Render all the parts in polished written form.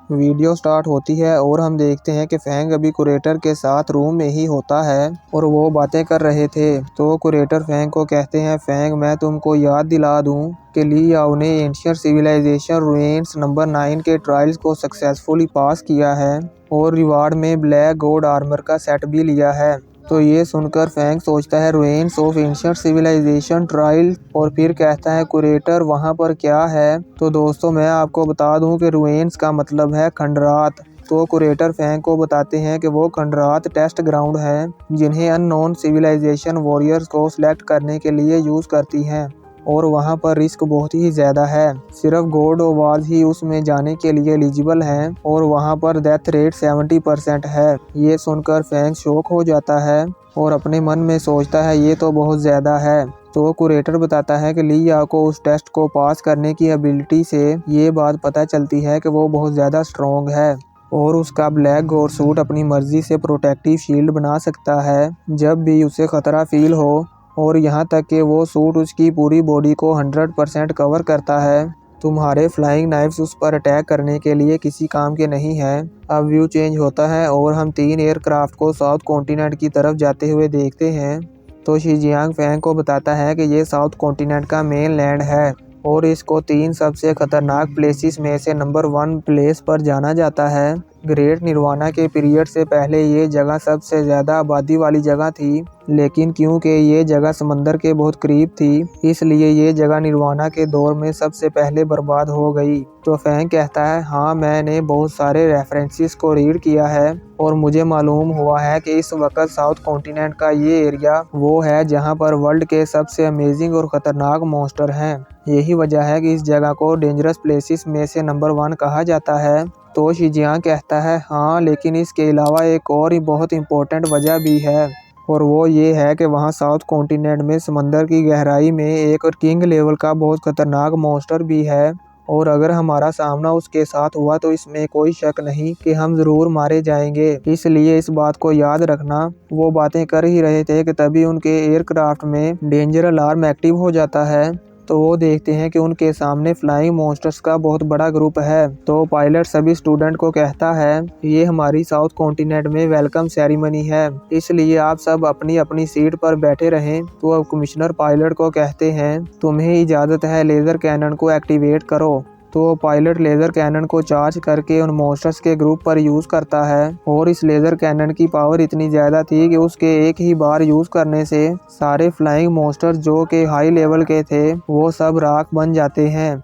Video start होती है और हम देखते हैं कि फैंग अभी कुरेटर के साथ रूम में ही होता है और वो बातें कर रहे थे। तो कुरेटर फैंग को कहते हैं, फैंग मैं तुमको याद दिला दूं कि ली याओ ने एंशिएंट सिविलाइजेशन रुइंस नंबर 9 के ट्रायल्स को सक्सेसफुली पास किया है और रिवार्ड में ब्लैक गोल्ड आर्मर का सेट भी लिया है। तो ये सुनकर फैंग सोचता है ruins of ancient civilisation trial और फिर कहता है कुरेटर वहाँ पर क्या है। तो दोस्तों मैं आपको बता दूं कि रुइंस का मतलब है खंडरात। तो कुरेटर फैंग को बताते हैं कि वो खंडरात टेस्ट ग्राउंड है जिन्हें अननोन सिविलाइजेशन वॉरियर्स को सिलेक्ट करने के लिए यूज़ करती हैं और वहाँ पर रिस्क बहुत ही ज़्यादा है। सिर्फ गॉड ऑफ वाज ही उसमें जाने के लिए एलिजिबल हैं और वहाँ पर डेथ रेट 70% है। ये सुनकर फैंग शॉक हो जाता है और अपने मन में सोचता है ये तो बहुत ज़्यादा है। तो कुरेटर बताता है कि ली याओ को उस टेस्ट को पास करने की एबिलिटी से ये बात पता चलती है कि वो बहुत ज़्यादा स्ट्रॉन्ग है और उसका ब्लैक गोर सूट अपनी मर्जी से प्रोटेक्टिव शील्ड बना सकता है जब भी उसे खतरा फील हो और यहाँ तक कि वो सूट उसकी पूरी बॉडी को 100% कवर करता है। तुम्हारे फ्लाइंग नाइफ्स उस पर अटैक करने के लिए किसी काम के नहीं हैं। अब व्यू चेंज होता है और हम 3 एयरक्राफ्ट को साउथ कॉन्टिनेंट की तरफ जाते हुए देखते हैं। तो शीजियांग फैंग को बताता है कि ये साउथ कॉन्टिनेंट का मेन लैंड है और इसको 3 सबसे खतरनाक प्लेसेस में से नंबर 1 प्लेस पर जाना जाता है। ग्रेट निर्वाणा के पीरियड से पहले ये जगह सबसे ज़्यादा आबादी वाली जगह थी, लेकिन क्योंकि ये जगह समंदर के बहुत करीब थी इसलिए ये जगह निर्वाणा के दौर में सबसे पहले बर्बाद हो गई। तो फैंग कहता है हाँ मैंने बहुत सारे रेफरेंसेस को रीड किया है और मुझे मालूम हुआ है कि इस वक्त साउथ कॉन्टिनेंट का ये एरिया वो है जहाँ पर वर्ल्ड के सबसे अमेजिंग और ख़तरनाक मॉन्स्टर हैं। यही वजह है कि इस जगह को डेंजरस प्लेसेस में से नंबर 1 कहा जाता है। तो शीजियांग कहता है हाँ लेकिन इसके अलावा एक और ही बहुत इम्पोर्टेंट वजह भी है और वो ये है कि वहाँ साउथ कॉन्टिनेंट में समंदर की गहराई में एक किंग लेवल का बहुत खतरनाक मॉन्स्टर भी है और अगर हमारा सामना उसके साथ हुआ तो इसमें कोई शक नहीं कि हम ज़रूर मारे जाएंगे। इसलिए इस बात को याद रखना। वो बातें कर ही रहे थे कि तभी उनके एयरक्राफ्ट में डेंजर अलार्म एक्टिव हो जाता है। तो वो देखते हैं कि उनके सामने फ्लाइंग मॉन्स्टर्स का बहुत बड़ा ग्रुप है। तो पायलट सभी स्टूडेंट को कहता है ये हमारी साउथ कॉन्टिनेंट में वेलकम सेरेमनी है, इसलिए आप सब अपनी अपनी सीट पर बैठे रहें। तो अब कमिश्नर पायलट को कहते हैं तुम्हें इजाज़त है, लेज़र कैनन को एक्टिवेट करो। तो पायलट लेज़र कैनन को चार्ज करके उन मॉन्स्टर्स के ग्रुप पर यूज़ करता है और इस लेज़र कैनन की पावर इतनी ज़्यादा थी कि उसके एक ही बार यूज़ करने से सारे फ्लाइंग मॉन्स्टर्स जो कि हाई लेवल के थे वो सब राख बन जाते हैं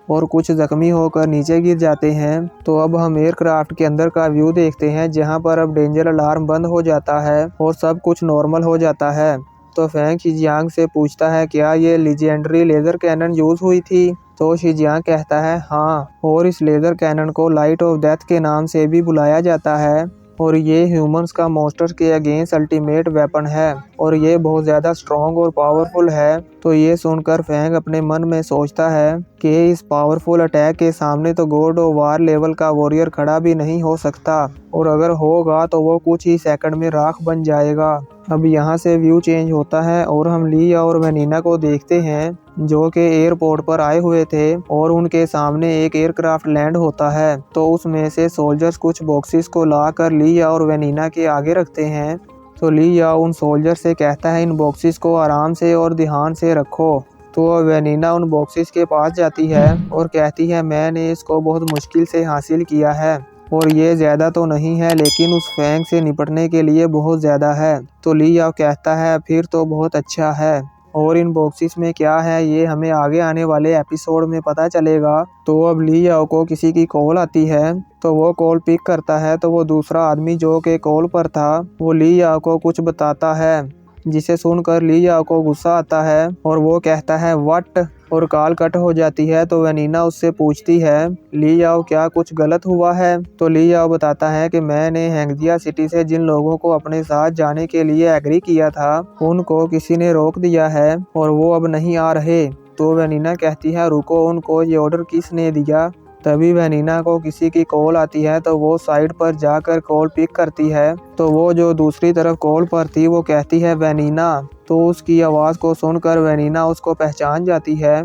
और कुछ जख्मी होकर नीचे गिर जाते हैं। तो अब हम एयरक्राफ्ट के अंदर का व्यू देखते हैं जहां पर अब डेंजर अलार्म बंद हो जाता है और सब कुछ नॉर्मल हो जाता है। तो फैंग शीजियांग से पूछता है क्या ये लीजेंडरी लेज़र कैनन यूज़ हुई थी। तो शीजियांग कहता है हाँ, और इस लेज़र कैनन को लाइट ऑफ डेथ के नाम से भी बुलाया जाता है और ये ह्यूमंस का मॉन्स्टर के अगेंस्ट अल्टीमेट वेपन है और ये बहुत ज़्यादा स्ट्रॉन्ग और पावरफुल है। तो ये सुनकर फैंग अपने मन में सोचता है कि इस पावरफुल अटैक के सामने तो गॉड ऑफ वार लेवल का वॉरियर खड़ा भी नहीं हो सकता और अगर होगा तो वो कुछ ही सेकंड में राख बन जाएगा। अब यहाँ से व्यू चेंज होता है और हम ली और वेनिना को देखते हैं जो कि एयरपोर्ट पर आए हुए थे और उनके सामने एक एयरक्राफ्ट लैंड होता है। तो उसमें से सोल्जर्स कुछ बॉक्सेस को लाकर ली और वेनिना के आगे रखते हैं। तो ली उन सोल्जर से कहता है इन बॉक्सेस को आराम से और ध्यान से रखो। तो वेनिना उन बॉक्सेस के पास जाती है और कहती है मैंने इसको बहुत मुश्किल से हासिल किया है और ये ज़्यादा तो नहीं है लेकिन उस फैंग से निपटने के लिए बहुत ज़्यादा है। तो ली कहता है फिर तो बहुत अच्छा है और इन बॉक्सेस में क्या है ये हमें आगे आने वाले एपिसोड में पता चलेगा। तो अब ली को किसी की कॉल आती है तो वो कॉल पिक करता है तो वो दूसरा आदमी जो कि कॉल पर था वो ली को कुछ बताता है जिसे सुनकर ली को गुस्सा आता है और वो कहता है व्हाट और कॉल कट हो जाती है। तो वेनिना उससे पूछती है ली क्या कुछ गलत हुआ है। तो ली बताता है कि मैंने हैंगजिया सिटी से जिन लोगों को अपने साथ जाने के लिए एग्री किया था उनको किसी ने रोक दिया है और वो अब नहीं आ रहे। तो वेनिना कहती है रुको, उनको ये ऑर्डर किसने दिया। तभी वेनिना को किसी की कॉल आती है तो वो साइड पर जाकर कॉल पिक करती है। तो वो जो दूसरी तरफ कॉल पर थी वो कहती है वेनिना। तो उसकी आवाज़ को सुनकर वेनिना उसको पहचान जाती है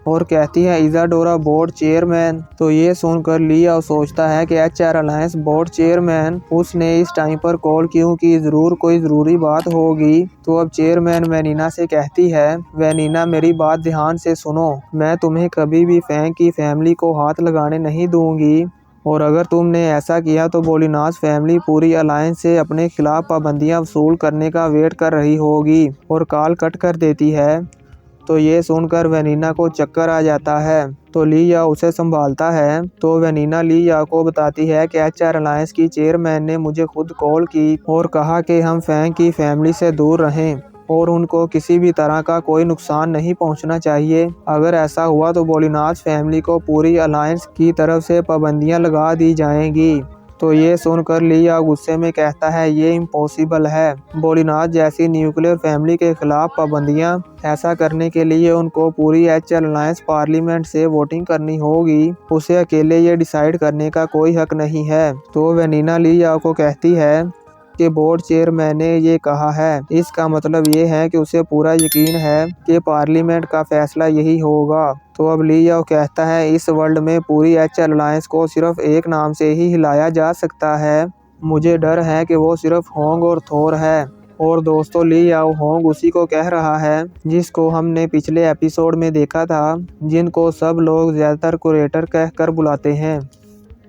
और कहती है इजाडोरा बोर्ड चेयरमैन। तो ये सुनकर लियाओ सोचता है कि HR अलायंस बोर्ड चेयरमैन, उसने इस टाइम पर कॉल क्यों की, जरूर कोई ज़रूरी बात होगी। तो अब चेयरमैन वेनिना से कहती है, वेनिना मेरी बात ध्यान से सुनो, मैं तुम्हें कभी भी फैंग की फैमिली को हाथ लगाने नहीं दूंगी, और अगर तुमने ऐसा किया तो बोलिनास फैमिली पूरी अलायंस से अपने खिलाफ पाबंदियां वसूल करने का वेट कर रही होगी। और कॉल कट कर देती है। तो ये सुनकर वेनिना को चक्कर आ जाता है। तो लियाओ उसे संभालता है। तो वेनिना लियाओ को बताती है कि HR अलायंस की चेयरमैन ने मुझे खुद कॉल की और कहा कि हम फैंग की फैमिली से दूर रहें और उनको किसी भी तरह का कोई नुकसान नहीं पहुंचना चाहिए। अगर ऐसा हुआ तो बोलिनास फैमिली को पूरी अलायंस की तरफ से पाबंदियां लगा दी जाएंगी। तो ये सुनकर लियाओ गुस्से में कहता है, ये इम्पॉसिबल है। बोलिनास जैसी न्यूक्लियर फैमिली के खिलाफ पाबंदियां, ऐसा करने के लिए उनको पूरी HR अलायंस पार्लियामेंट से वोटिंग करनी होगी। उसे अकेले ये डिसाइड करने का कोई हक नहीं है। तो वेनिना लियाओ को कहती है कि बोर्ड चेयरमैन ने ये कहा है, इसका मतलब ये है कि उसे पूरा यकीन है कि पार्लियामेंट का फैसला यही होगा। तो अब लियाओ कहता है, इस वर्ल्ड में पूरी HR अलायंस को सिर्फ एक नाम से ही हिलाया जा सकता है। मुझे डर है कि वो सिर्फ होंग और थोर है। और दोस्तों, लियाओ होंग उसी को कह रहा है जिसको हमने पिछले एपिसोड में देखा था, जिनको सब लोग ज्यादातर कुरेटर कहकर बुलाते हैं।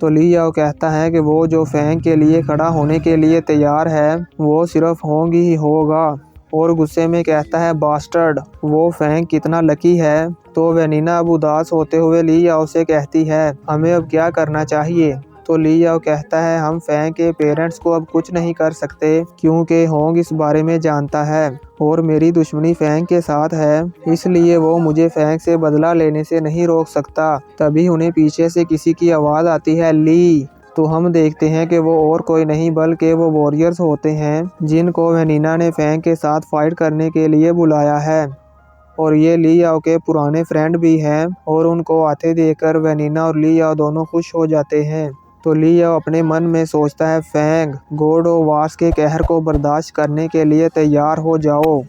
तो लियाओ कहता है कि वो जो फैंग के लिए खड़ा होने के लिए तैयार है वो सिर्फ होंग ही होगा। और गुस्से में कहता है, बास्टर्ड, वो फैंग कितना लकी है। तो वेनिना अब उदास होते हुए लियाओ से कहती है, हमें अब क्या करना चाहिए। तो लियाओ कहता है, हम फैंग के पेरेंट्स को अब कुछ नहीं कर सकते क्योंकि होंग इस बारे में जानता है और मेरी दुश्मनी फैंग के साथ है, इसलिए वो मुझे फैंग से बदला लेने से नहीं रोक सकता। तभी उन्हें पीछे से किसी की आवाज़ आती है, ली। तो हम देखते हैं कि वो और कोई नहीं बल्कि वो वॉरियर्स होते हैं जिनको वेनिना ने फैंग के साथ फाइट करने के लिए बुलाया है। और ये लियाओ के पुराने फ्रेंड भी हैं और उनको आते देखकर वेनिना और लियाओ दोनों खुश हो जाते हैं। तो लियाओ अपने मन में सोचता है, फैंग, गॉड ऑफ वार्स के कहर को बर्दाश्त करने के लिए तैयार हो जाओ।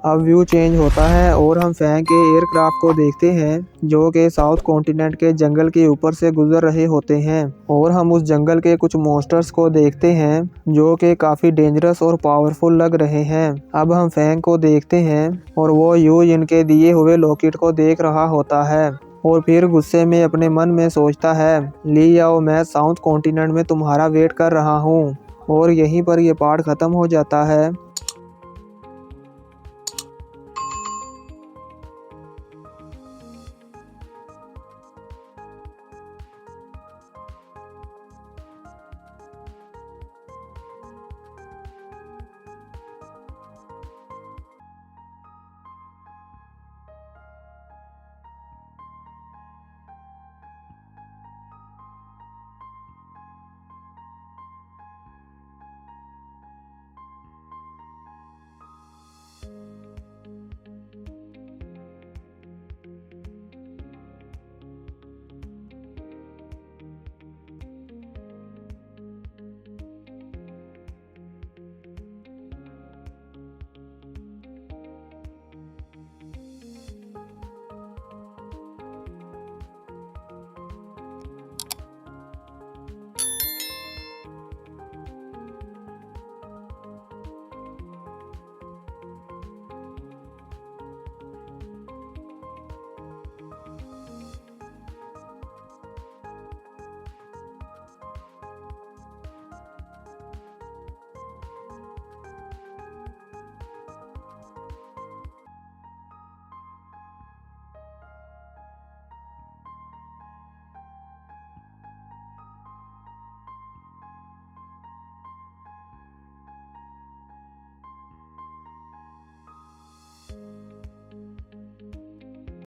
अब व्यू चेंज होता है और हम फैंग के एयरक्राफ्ट को देखते हैं जो कि साउथ कॉन्टिनेंट के जंगल के ऊपर से गुजर रहे होते हैं। और हम उस जंगल के कुछ मॉन्स्टर्स को देखते हैं जो कि काफ़ी डेंजरस और पावरफुल लग रहे हैं। अब हम फैंग को देखते हैं और वो यू इनके दिए हुए लॉकेट को देख रहा होता है और फिर गुस्से में अपने मन में सोचता है, लियाओ, मैं साउथ कॉन्टिनेंट में तुम्हारा वेट कर रहा हूँ। और यहीं पर ये पार्ट ख़त्म हो जाता है।